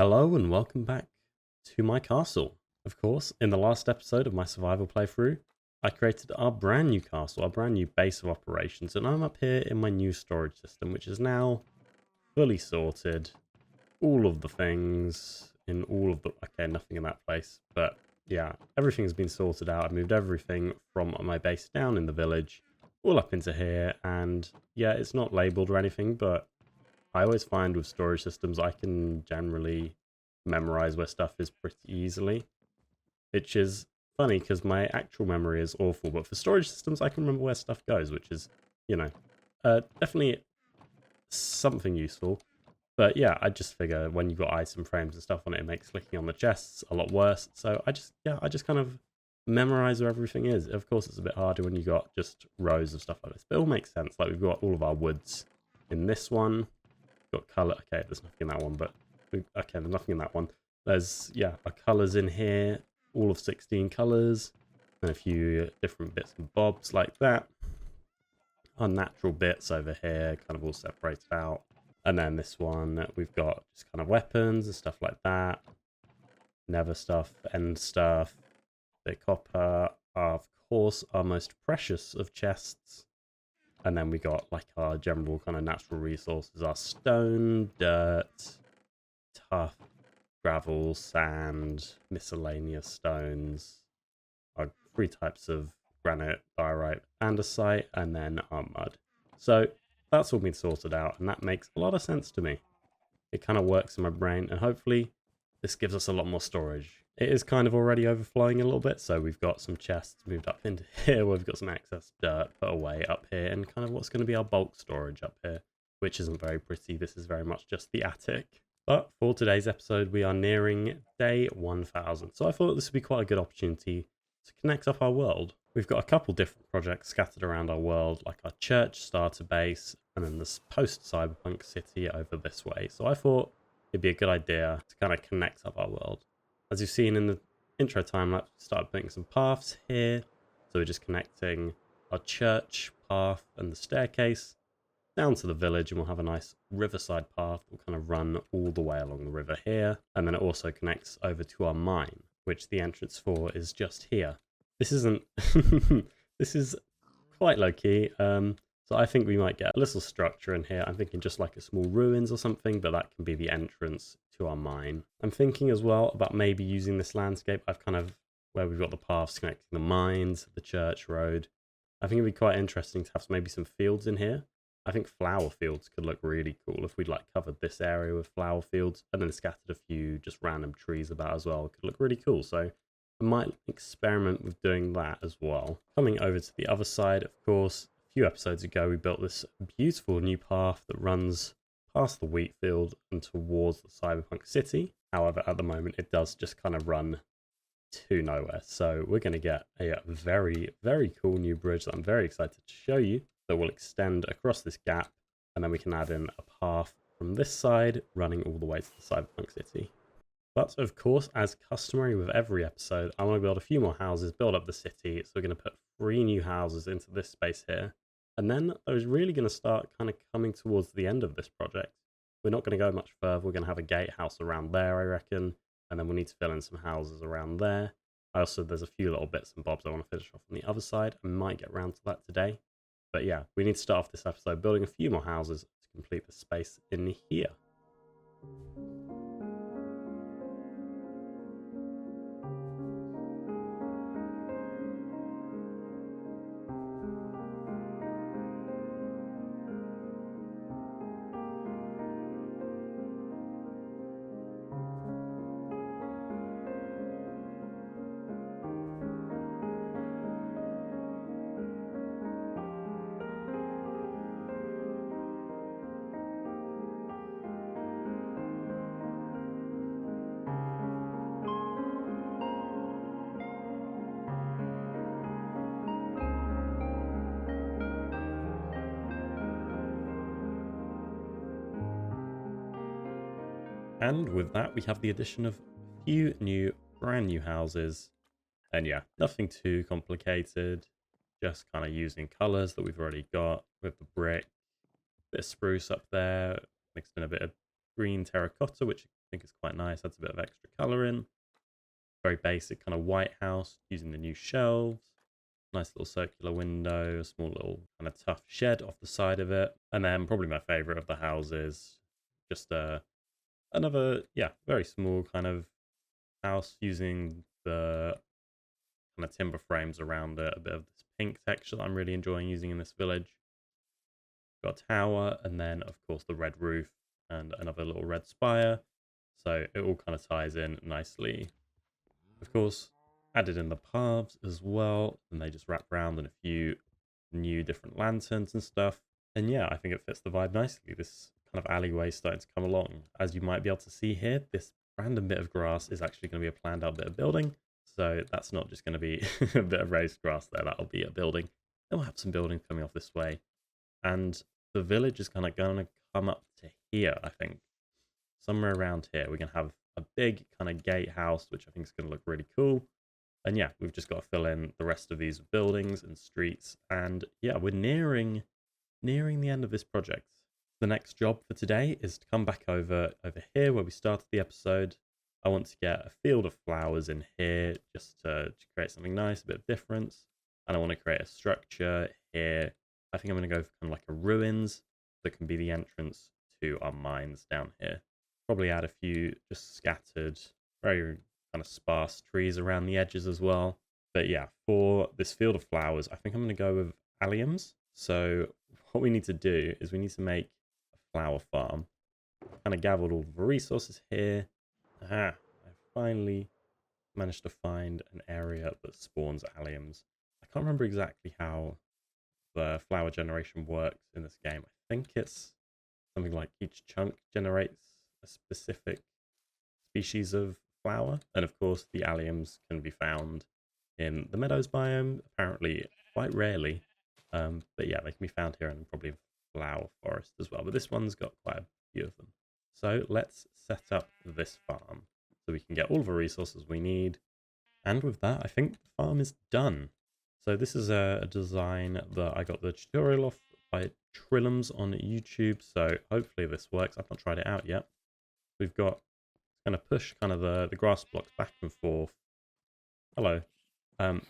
Hello and welcome back to my castle. Of course, in the last episode of my survival playthrough, I created our brand new castle, our brand new base of operations, and I'm up here in my new storage system, which is now fully sorted. All of the things in all of the... Okay, nothing in that place, but yeah, everything's been sorted out. I moved everything from my base down in the village, all up into here, and yeah, it's not labelled or anything, but I always find with storage systems I can generally memorize where stuff is pretty easily, which is funny because my actual memory is awful, but for storage systems I can remember where stuff goes, which is, you know, definitely something useful. But yeah, I just figure when you've got item frames and stuff on it, it makes clicking on the chests a lot worse. So I just kind of memorize where everything is. Of course, it's a bit harder when you got just rows of stuff like this, but it all makes sense. Like we've got all of our woods in this one. Got color. Okay, there's nothing in that one, but okay, there's nothing in that one. There's, yeah, our colors in here, all of 16 colors, and a few different bits and bobs like that. Our natural bits over here, kind of all separated out. And then this one, we've got just kind of weapons and stuff like that. Nether stuff, end stuff, bit copper, of course, our most precious of chests. And then we got like our general kind of natural resources, our stone, dirt, tuff, gravel, sand, miscellaneous stones, our 3 types of granite, diorite, andesite, and then our mud. So that's all been sorted out, and that makes a lot of sense to me. It kind of works in my brain, and hopefully this gives us a lot more storage. It is kind of already overflowing a little bit, so we've got some chests moved up into here, we've got some excess dirt put away up here, and kind of what's going to be our bulk storage up here, which isn't very pretty. This is very much just the attic. But for today's episode, we are nearing day 1000, so I thought this would be quite a good opportunity to connect up our world. We've got a couple different projects scattered around our world, like our church starter base, and then this post-cyberpunk city over this way. So I thought it'd be a good idea to kind of connect up our world. As you've seen in the intro time lapse, we started putting some paths here. So we're just connecting our church path and the staircase down to the village, and we'll have a nice riverside path that will kind of run all the way along the river here. And then it also connects over to our mine, which the entrance for is just here. This isn't... this is quite low-key. So I think we might get a little structure in here. I'm thinking just like a small ruins or something, but that can be the entrance to our mine. I'm thinking as well about maybe using this landscape. I've kind of, where we've got the paths connecting the mines, the church road. I think it'd be quite interesting to have maybe some fields in here. I think flower fields could look really cool if we'd like covered this area with flower fields and then scattered a few just random trees about as well. It could look really cool. So I might experiment with doing that as well. Coming over to the other side, of course, a few episodes ago, we built this beautiful new path that runs past the wheat field and towards the cyberpunk city. However, at the moment, it does just kind of run to nowhere. So we're going to get a very, very cool new bridge that I'm very excited to show you that will extend across this gap. And then we can add in a path from this side running all the way to the cyberpunk city. But of course, as customary with every episode, I want to build a few more houses, build up the city. So we're going to put 3 new houses into this space here. And then I was really going to start kind of coming towards the end of this project. We're not going to go much further. We're going to have a gatehouse around there, I reckon. And then we'll need to fill in some houses around there. There's a few little bits and bobs I want to finish off on the other side. I might get around to that today. But yeah, we need to start off this episode building a few more houses to complete the space in here. And with that, we have the addition of a few new, brand new houses. And yeah, nothing too complicated. Just kind of using colors that we've already got with the brick. Bit of spruce up there, mixed in a bit of green terracotta, which think it's quite nice. Adds a bit of extra colour in. Very basic kind of white house using the new shelves. Nice little circular window, a small little kind of tough shed off the side of it. And then probably my favourite of the houses, just another, yeah, very small kind of house using the kind of timber frames around it. A bit of this pink texture that I'm really enjoying using in this village. Got a tower, and then of course the red roof and another little red spire. So it all kind of ties in nicely. Of course, added in the paths as well, and they just wrap around in a few new different lanterns and stuff. And yeah, I think it fits the vibe nicely. This kind of alleyway starting to come along. As you might be able to see here, this random bit of grass is actually going to be a planned out bit of building. So that's not just going to be a bit of raised grass there, that'll be a building. Then we'll have some buildings coming off this way. And the village is kind of going to come up to here, I think. Somewhere around here, we're going to have a big kind of gatehouse, which I think is going to look really cool. And yeah, we've just got to fill in the rest of these buildings and streets. And yeah, we're nearing the end of this project. The next job for today is to come back over here where we started the episode. I want to get a field of flowers in here just to create something nice, a bit of difference. And I want to create a structure here. I think I'm going to go for kind of like a ruins that can be the entrance to our mines down here. Probably add a few just scattered, very kind of sparse trees around the edges as well. But yeah, for this field of flowers, I think I'm going to go with alliums. So what we need to do is we need to make a flower farm. Kind of gathered all the resources here. I finally managed to find an area that spawns alliums. I can't remember exactly how the flower generation works in this game. I think it's something like each chunk generates a specific species of flower, and of course the alliums can be found in the meadows biome, apparently quite rarely, but yeah, they can be found here and probably flower forest as well, but this one's got quite a few of them. So let's set up this farm so we can get all of the resources we need, and with that I think the farm is done. So this is a design that I got the tutorial off by Trillums on YouTube, so hopefully this works. I've not tried it out yet. We've got going to push kind of the grass blocks back and forth. Hello. And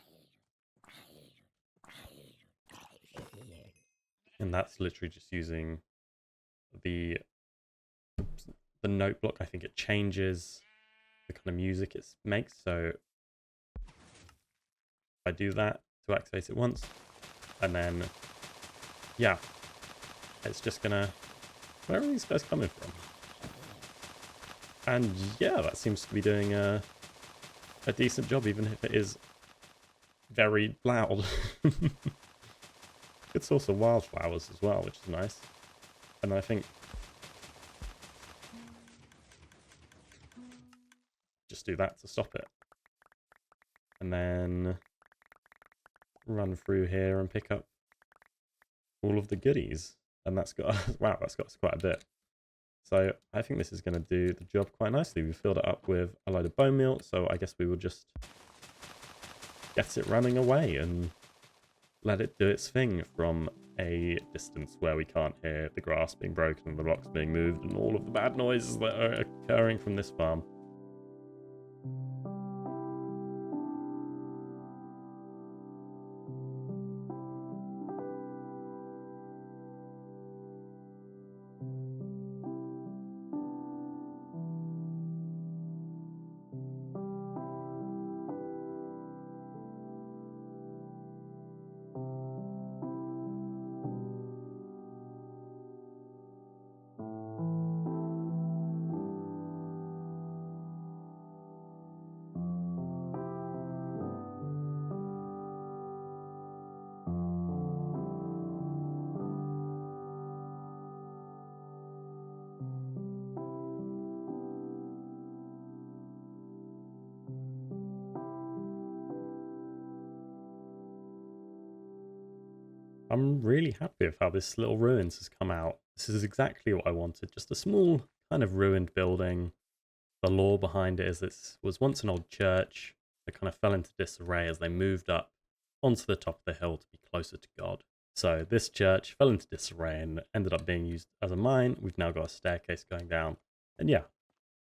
that's literally just using the note block. I think it changes the kind of music it makes. So if I do that to activate it once, and then yeah, it's just gonna, where are these guys coming from? And yeah, that seems to be doing a decent job, even if it is very loud. Good source of wildflowers as well, which is nice. And I think just do that to stop it. And then run through here and pick up all of the goodies. And that's got, wow, that's got us quite a bit. So I think this is going to do the job quite nicely. We filled it up with a load of bone meal, so I guess we will just get it running away and let it do its thing from a distance where we can't hear the grass being broken and the blocks being moved and all of the bad noises that are occurring from this farm. I'm really happy with how this little ruins has come out. This is exactly what I wanted. Just a small kind of ruined building. The lore behind it is this was once an old church that kind of fell into disarray as they moved up onto the top of the hill to be closer to God. So this church fell into disarray and ended up being used as a mine. We've now got a staircase going down. And yeah,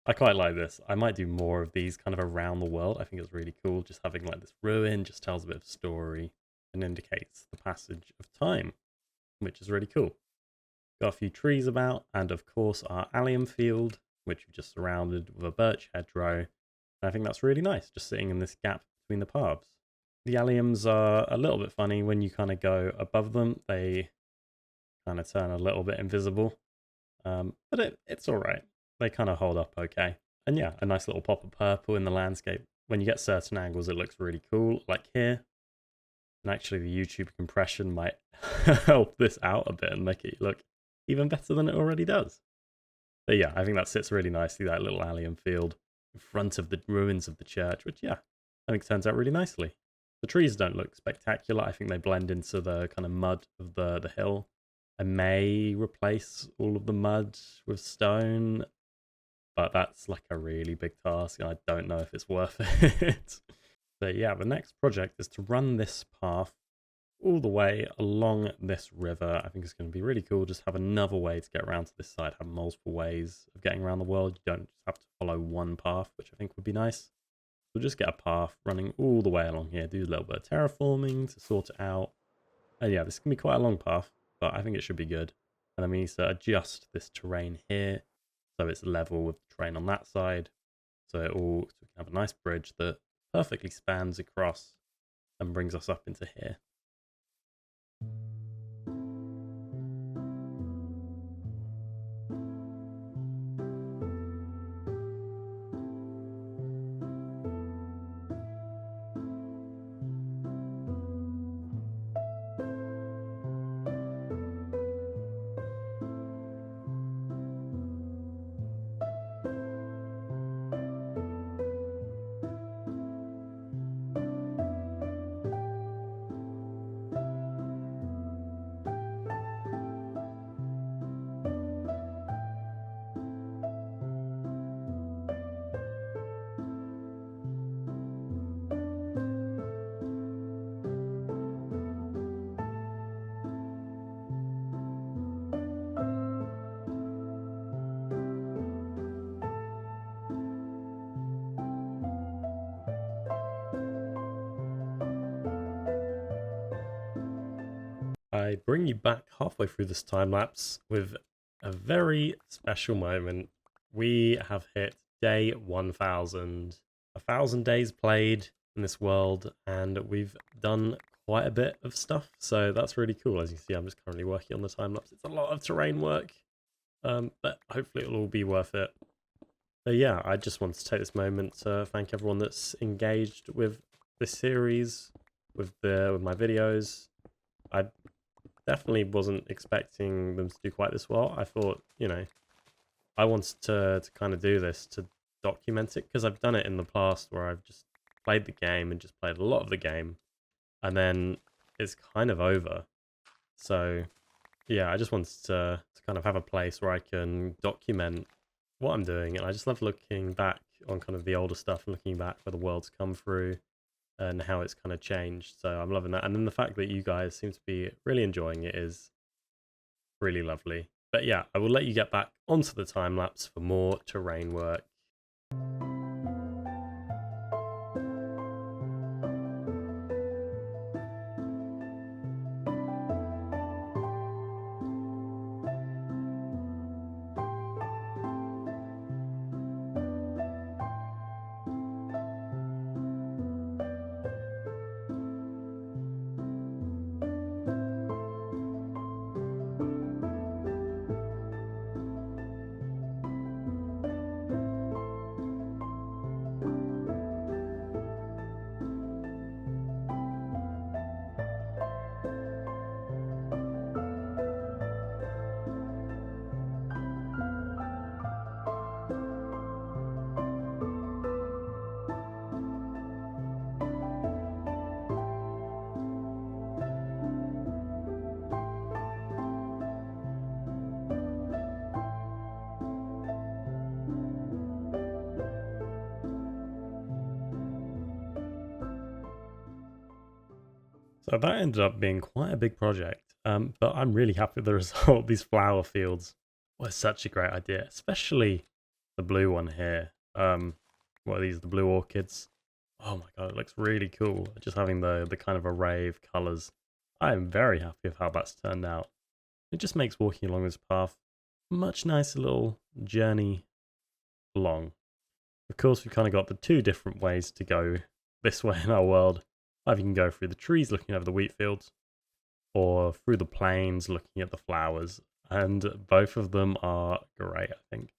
I quite like this. I might do more of these kind of around the world. I think it's really cool. Just having like this ruin just tells a bit of story and indicates the passage of time, which is really cool. Got a few trees about, and of course our allium field, which we just surrounded with a birch hedgerow. And I think that's really nice, just sitting in this gap between the paths. The alliums are a little bit funny when you kind of go above them. They kind of turn a little bit invisible, but it's all right. They kind of hold up okay. And yeah, a nice little pop of purple in the landscape. When you get certain angles, it looks really cool, like here. And actually, the YouTube compression might help this out a bit and make it look even better than it already does. But yeah, I think that sits really nicely, that little allium field in front of the ruins of the church, which, yeah, I think turns out really nicely. The trees don't look spectacular. I think they blend into the kind of mud of the hill. I may replace all of the mud with stone, but that's like a really big task, and I don't know if it's worth it. But yeah, the next project is to run this path all the way along this river. I think it's going to be really cool. Just have another way to get around to this side, have multiple ways of getting around the world. You don't just have to follow one path, which I think would be nice. We'll just get a path running all the way along here, do a little bit of terraforming to sort it out. And yeah, this can be quite a long path, but I think it should be good. And then we need to adjust this terrain here so it's level with the terrain on that side. So we can have a nice bridge that perfectly spans across and brings us up into here. I bring you back halfway through this time lapse with a very special moment. We have hit day 1000, 1,000 days played in this world, and we've done quite a bit of stuff. So that's really cool. As you see, I'm just currently working on the time lapse. It's a lot of terrain work, but hopefully it'll all be worth it. But yeah, I just wanted to take this moment to thank everyone that's engaged with this series, with my videos. I definitely wasn't expecting them to do quite this well. I thought, I wanted to kind of do this to document it, because I've done it in the past where I've just played the game and just played a lot of the game, and then it's kind of over. So yeah, I just wanted to kind of have a place where I can document what I'm doing, and I just love looking back on kind of the older stuff and looking back where the world's come through and how it's kind of changed. So I'm loving that. And then the fact that you guys seem to be really enjoying it is really lovely. But yeah, I will let you get back onto the time lapse for more terrain work. So that ended up being quite a big project, but I'm really happy with the result. These flower fields were such a great idea, especially the blue one here. What are these? The blue orchids. Oh my god, it looks really cool. Just having the kind of array of colours. I am very happy with how that's turned out. It just makes walking along this path a much nicer little journey along. Of course, we've kind of got the two different ways to go this way in our world. Either you can go through the trees looking over the wheat fields, or through the plains looking at the flowers. And both of them are great, I think.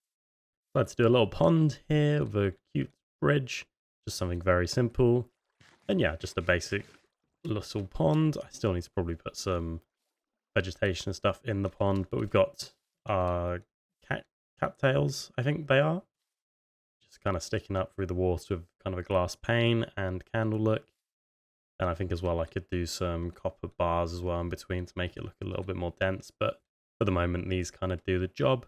Let's do a little pond here with a cute bridge. Just something very simple. And yeah, just a basic little pond. I still need to probably put some vegetation and stuff in the pond, but we've got cattails, I think they are. Just kind of sticking up through the water with kind of a glass pane and candle look. And I think as well I could do some copper bars as well in between to make it look a little bit more dense, but for the moment these kind of do the job.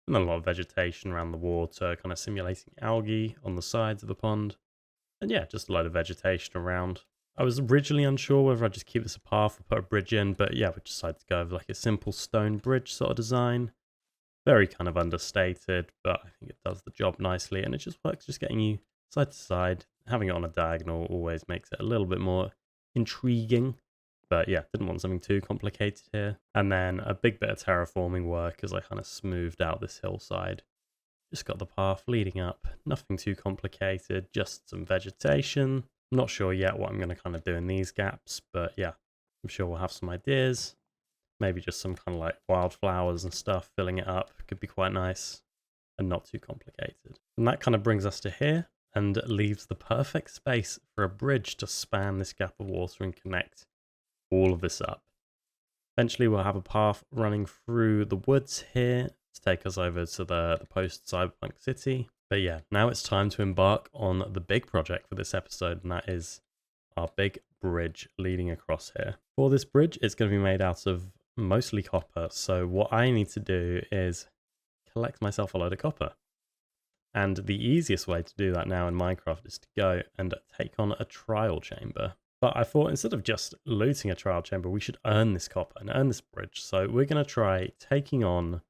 And then a lot of vegetation around the water, kind of simulating algae on the sides of the pond. And yeah, just a load of vegetation around. I was originally unsure whether I'd just keep this a path or put a bridge in, but yeah, we decided to go with like a simple stone bridge sort of design. Very kind of understated, but I think it does the job nicely, and it just works just getting you side to side. Having it on a diagonal always makes it a little bit more intriguing. But yeah, didn't want something too complicated here. And then a big bit of terraforming work as I kind of smoothed out this hillside. Just got the path leading up. Nothing too complicated, just some vegetation. I'm not sure yet what I'm going to kind of do in these gaps, but yeah, I'm sure we'll have some ideas. Maybe just some kind of like wildflowers and stuff, filling it up. Could be quite nice and not too complicated. And that kind of brings us to here and leaves the perfect space for a bridge to span this gap of water and connect all of this up. Eventually we'll have a path running through the woods here to take us over to the post-cyberpunk city. But yeah, now it's time to embark on the big project for this episode, and that is our big bridge leading across here. For this bridge, it's going to be made out of mostly copper, so what I need to do is collect myself a load of copper. And the easiest way to do that now in Minecraft is to go and take on a trial chamber. But I thought instead of just looting a trial chamber, we should earn this copper and earn this bridge. So we're going to try taking on,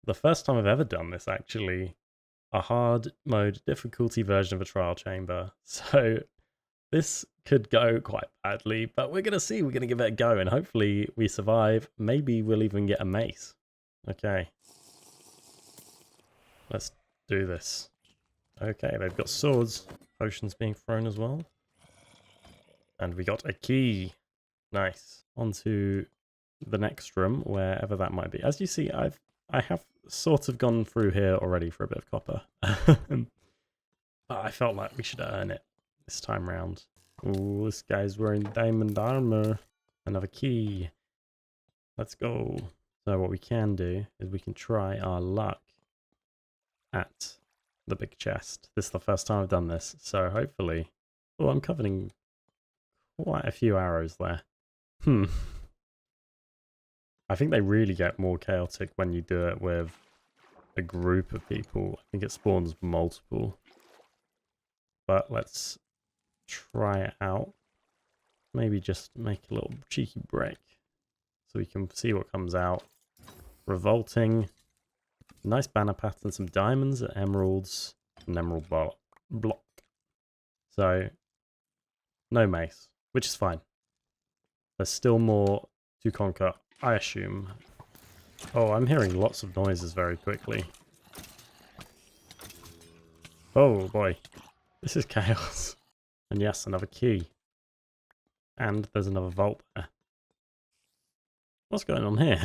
the first time I've ever done this actually, a hard mode difficulty version of a trial chamber. So this could go quite badly, but we're going to see. We're going to give it a go, and hopefully we survive. Maybe we'll even get a mace. Okay. Let's do this. Okay, they've got swords. Potions being thrown as well. And we got a key. Nice. On to the next room, wherever that might be. As you see, I have sort of gone through here already for a bit of copper. But I felt like we should earn it this time round. Ooh, this guy's wearing diamond armor. Another key. Let's go. So what we can do is we can try our luck at the big chest. This is the first time I've done this, so hopefully... Oh, I'm covering quite a few arrows there. I think they really get more chaotic when you do it with a group of people. I think it spawns multiple. But let's try it out. Maybe just make a little cheeky break so we can see what comes out. Revolting. Nice banner pattern, some diamonds, emeralds, an emerald block. So, no mace, which is fine. There's still more to conquer, I assume. Oh, I'm hearing lots of noises very quickly. Oh boy, this is chaos. And yes, another key. And there's another vault there. What's going on here?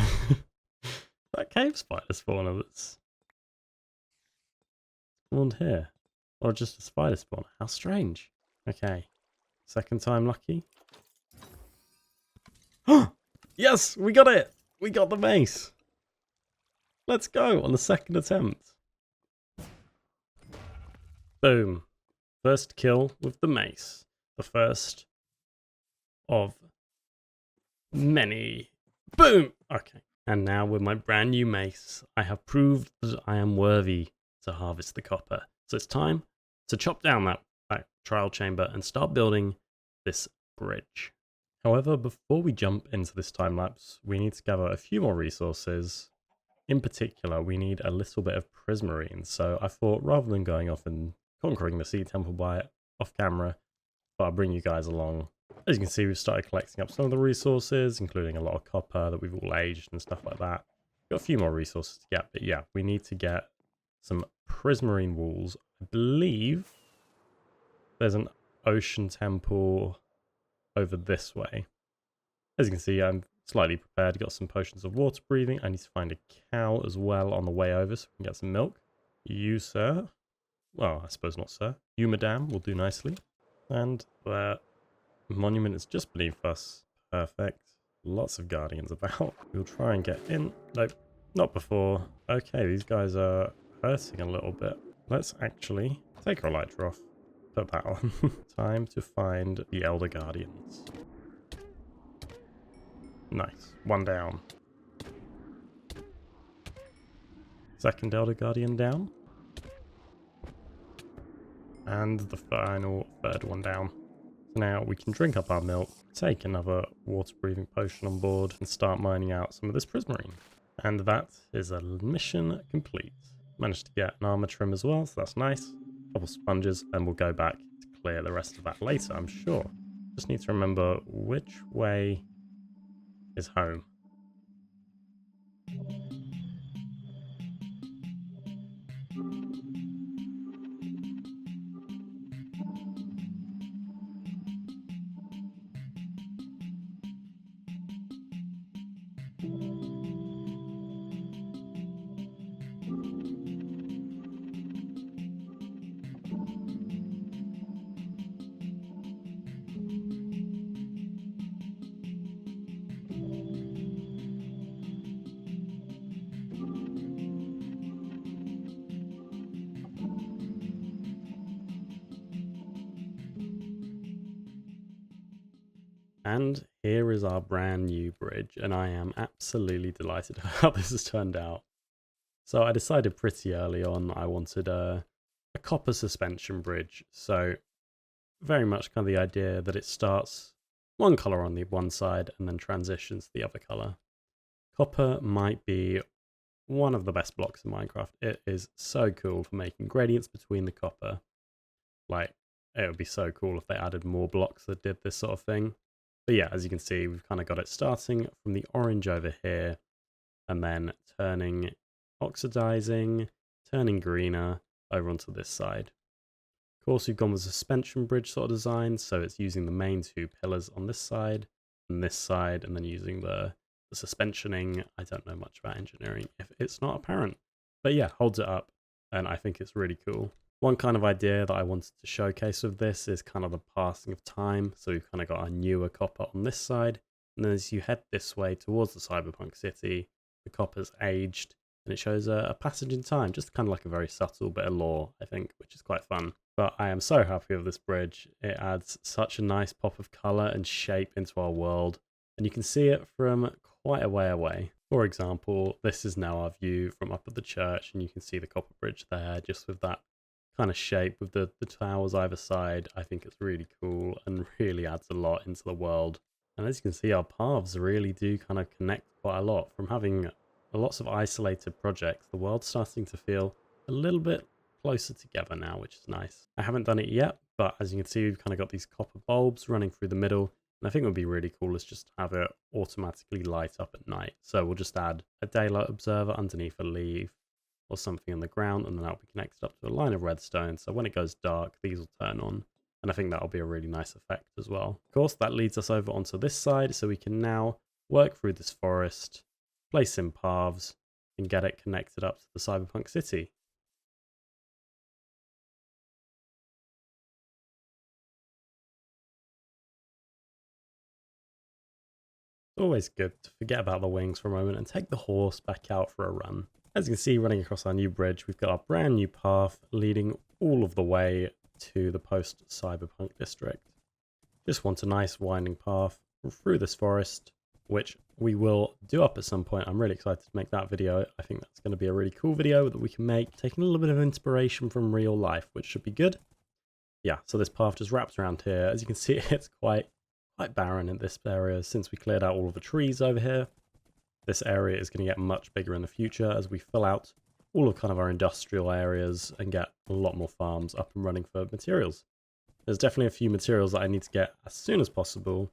That cave spider spawner that's spawned here. Or just a spider spawner. How strange. Okay. Second time lucky. Yes! We got it! We got the mace! Let's go on the second attempt. Boom. First kill with the mace. The first of many. Boom! Okay. And now with my brand new mace, I have proved that I am worthy to harvest the copper. So it's time to chop down that trial chamber and start building this bridge. However, before we jump into this time lapse, we need to gather a few more resources in particular, we need a little bit of prismarine. So I thought rather than going off and conquering the sea temple by off camera, but I'll bring you guys along. As you can see, we've started collecting up some of the resources, including a lot of copper that we've all aged and stuff like that. Got a few more resources to get, but yeah, we need to get some prismarine walls. I believe there's an ocean temple over this way. As you can see, I'm slightly prepared. Got some potions of water breathing. I need to find a cow as well on the way over so we can get some milk. You, sir. Well, I suppose not, sir. You, madame, will do nicely. And the monument is just beneath us. Perfect. Lots of guardians about. We'll try and get in. Nope, not before. Okay, these guys are hurting a little bit. Let's actually take our elytra off. Put that on. Time to find the elder guardians. Nice. One down. Second elder guardian down. And the final third one down. So now we can drink up our milk, take another water breathing potion on board, and start mining out some of this prismarine. And that is a mission complete. Managed to get an armor trim as well, so that's nice. A couple sponges, and we'll go back to clear the rest of that later, I'm sure. Just need to remember which way is home. And here is our brand new bridge, and I am absolutely delighted about how this has turned out. So I decided pretty early on I wanted a copper suspension bridge, so very much kind of the idea that it starts one colour on the one side and then transitions to the other colour. Copper might be one of the best blocks in Minecraft. It is so cool for making gradients between the copper. Like, it would be so cool if they added more blocks that did this sort of thing. But yeah, as you can see, we've kind of got it starting from the orange over here and then turning, oxidizing, turning greener over onto this side. Of course, we've gone with a suspension bridge sort of design, so it's using the main two pillars on this side and then using the suspensioning. I don't know much about engineering if it's not apparent. But yeah, holds it up, and I think it's really cool. One kind of idea that I wanted to showcase with this is kind of the passing of time. So we've kind of got a newer copper on this side. And then as you head this way towards the cyberpunk city, the copper's aged and it shows a passage in time. Just kind of like a very subtle bit of lore, I think, which is quite fun. But I am so happy with this bridge. It adds such a nice pop of color and shape into our world. And you can see it from quite a way away. For example, this is now our view from up at the church, and you can see the copper bridge there just with that kind of shape with the towers either side. I think it's really cool and really adds a lot into the world. And as you can see, our paths really do kind of connect quite a lot. From having lots of isolated projects, the world's starting to feel a little bit closer together now, which is nice. I haven't done it yet, but as you can see, we've kind of got these copper bulbs running through the middle. And I think what would be really cool is just have it automatically light up at night. So we'll just add a daylight observer underneath a leaf or something on the ground, and then that'll be connected up to a line of redstone. So when it goes dark, these will turn on. And I think that'll be a really nice effect as well. Of course, that leads us over onto this side, so we can now work through this forest, place in paths, and get it connected up to the cyberpunk city. It's always good to forget about the wings for a moment and take the horse back out for a run. As you can see, running across our new bridge, we've got our brand new path leading all of the way to the post-cyberpunk district. Just want a nice winding path through this forest, which we will do up at some point. I'm really excited to make that video. I think that's going to be a really cool video that we can make, taking a little bit of inspiration from real life, which should be good. Yeah, so this path just wraps around here. As you can see, it's quite barren in this area since we cleared out all of the trees over here. this area is going to get much bigger in the future as we fill out all of kind of our industrial areas and get a lot more farms up and running for materials. There's definitely a few materials that I need to get as soon as possible.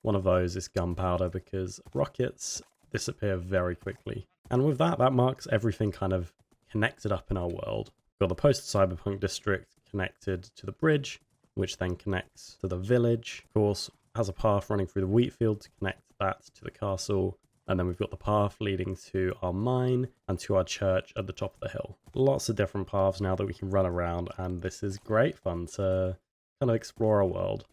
One of those is gunpowder because rockets disappear very quickly. And with that, that marks everything kind of connected up in our world. We've got the post-cyberpunk district connected to the bridge, which then connects to the village. Of course, has a path running through the wheat field to connect that to the castle. And then we've got the path leading to our mine and to our church at the top of the hill. Lots of different paths now that we can run around, and this is great fun to kind of explore our world.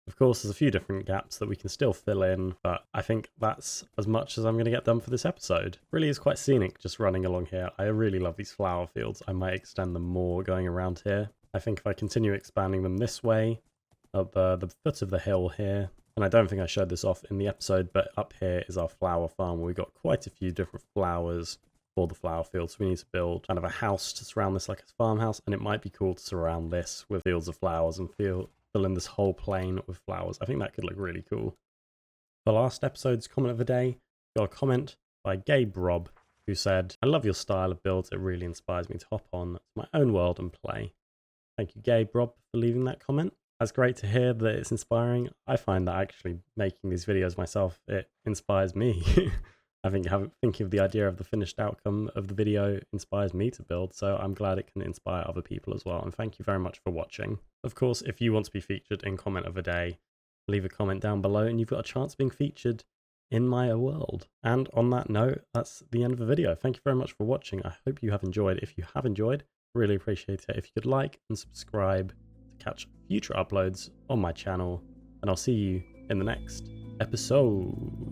Of course, there's a few different gaps that we can still fill in, but I think that's as much as I'm going to get done for this episode. Really is quite scenic just running along here. I really love these flower fields. I might extend them more going around here. I think if I continue expanding them this way, up the foot of the hill here, and I don't think I showed this off in the episode, but up here is our flower farm. We've got quite a few different flowers for the flower field, so we need to build kind of a house to surround this like a farmhouse, and it might be cool to surround this with fields of flowers and fill in this whole plain with flowers. I think that could look really cool. The last episode's comment of the day, got a comment by Gabe Rob, who said, "I love your style of builds. It really inspires me to hop on to my own world and play." Thank you, Gabe Rob, for leaving that comment. That's great to hear that it's inspiring. I find that actually making these videos myself, it inspires me. I think thinking of the idea of the finished outcome of the video inspires me to build, so I'm glad it can inspire other people as well, and thank you very much for watching. Of course, if you want to be featured in Comment of the Day, leave a comment down below and you've got a chance of being featured in my world. And on that note, that's the end of the video. Thank you very much for watching. I hope you have enjoyed. If you have enjoyed, really appreciate it if you could like and subscribe to catch future uploads on my channel, and I'll see you in the next episode.